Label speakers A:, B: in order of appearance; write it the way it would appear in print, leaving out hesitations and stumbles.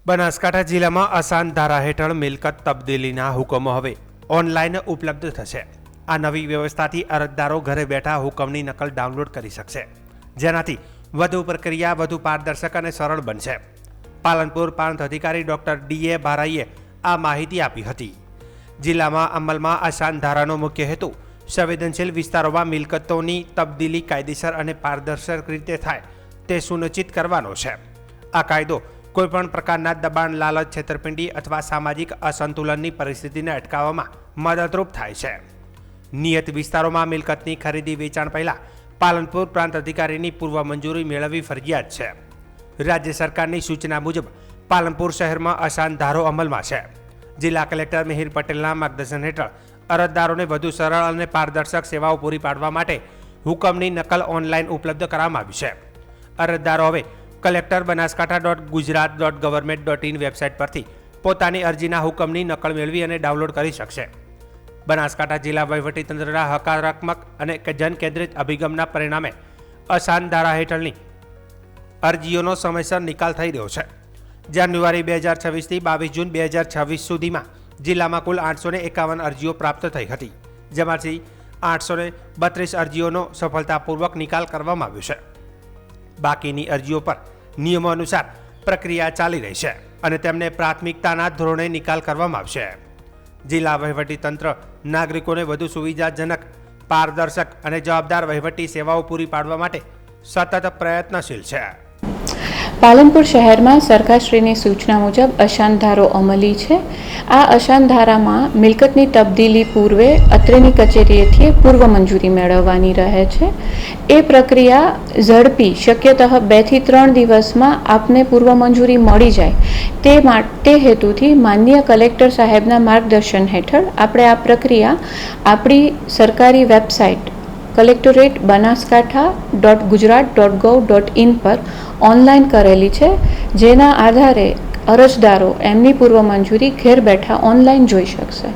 A: બનાસકાંઠા જિલ્લામાં આસાન ધારા હેઠળ મિલકત તબદીલીના હુકમો હવે ઓનલાઈન ઉપલબ્ધ થશે। આ નવી વ્યવસ્થાથી અરજદારો ઘરે બેઠા હુકમની નકલ ડાઉનલોડ કરી શકશે, જેનાથી વધુ પ્રક્રિયા વધુ પારદર્શક અને સરળ બનશે। પાલનપુર પ્રાંત અધિકારી ડોક્ટર ડી.એ. બારાઈએ આ માહિતી આપી હતી। જિલ્લામાં અમલમાં આસાન ધારાનો મુખ્ય હેતુ સંવેદનશીલ વિસ્તારોમાં મિલકતોની તબદીલી કાયદેસર અને પારદર્શક રીતે થાય તે સુનિશ્ચિત કરવાનો છે। આ કાયદો કોઈપણ પ્રકારના દબાણ, લાલચ, છેતરપિંડી અથવા સામાજિક અસંતુલનની પરિસ્થિતિને અટકાવવામાં મદદરૂપ થાય છે। નિયત વિસ્તારોમાં મિલકતની ખરીદી વેચાણ પહેલા પાલનપુર પ્રાંત અધિકારીની પૂર્વ મંજૂરી મેળવવી ફરજિયાત છે। રાજ્ય સરકારની સૂચના મુજબ પાલનપુર શહેરમાં આસાન ધારો અમલમાં છે। જિલ્લા કલેક્ટર મિહિર પટેલના માર્ગદર્શન હેઠળ અરજદારોને વધુ સરળ અને પારદર્શક સેવાઓ પૂરી પાડવા માટે હુકમની નકલ ઓનલાઈન ઉપલબ્ધ કરવામાં આવી છે। અરજદારો હવે કલેક્ટર banaskanhtha.gujarat.government.in વેબસાઇટ પરથી પોતાની અરજીના હુકમની નકલ મેળવી અને ડાઉનલોડ કરી શકશે। બનાસકાંઠા જિલ્લા વહીવટીતંત્રના હકારાત્મક અને જનકેન્દ્રિત અભિગમના પરિણામે આસાન ધારા હેઠળની અરજીઓનો સમયસર નિકાલ થઈ રહ્યો છે। જાન્યુઆરી 2026 થી 22 જૂન 2026 સુધીમાં જિલ્લામાં કુલ 851 અરજીઓ પ્રાપ્ત થઈ હતી, જેમાંથી 832 અરજીઓનો સફળતાપૂર્વક નિકાલ કરવામાં આવ્યો છે। બાકીની અરજીઓ પર નિયમો અનુસાર પ્રક્રિયા ચાલી રહી છે અને તેમને પ્રાથમિકતાના ધોરણે નિકાલ કરવામાં આવશે। જિલ્લા વહીવટીતંત્ર નાગરિકોને વધુ સુવિધાજનક, પારદર્શક અને જવાબદાર વહીવટી સેવાઓ પૂરી પાડવા માટે સતત પ્રયત્નશીલ છે।
B: પાલનપુર શહેરમાં સરકારશ્રીની સૂચના મુજબ અશાન ધારો અમલી છે। આ અશાન ધારામાં મિલકતની તબદીલી પૂર્વે અત્રેની કચેરીએથી પૂર્વ મંજૂરી મેળવવાની રહે છે। એ પ્રક્રિયા ઝડપી, શક્યતઃ 2 થી 3 દિવસમાં આપને પૂર્વ મંજૂરી મળી જાય તે હેતુથી માનનીય કલેક્ટર સાહેબના માર્ગદર્શન હેઠળ આપણે આ પ્રક્રિયા આપણી સરકારી વેબસાઇટ કલેક્ટોરેટ banaskanhtha.gujarat.gov.in પર ઓનલાઈન કરેલી છે, જેના આધારે અરજદારો એમની પૂર્વ મંજૂરી ઘેર બેઠા ઓનલાઈન જોઈ શકશે।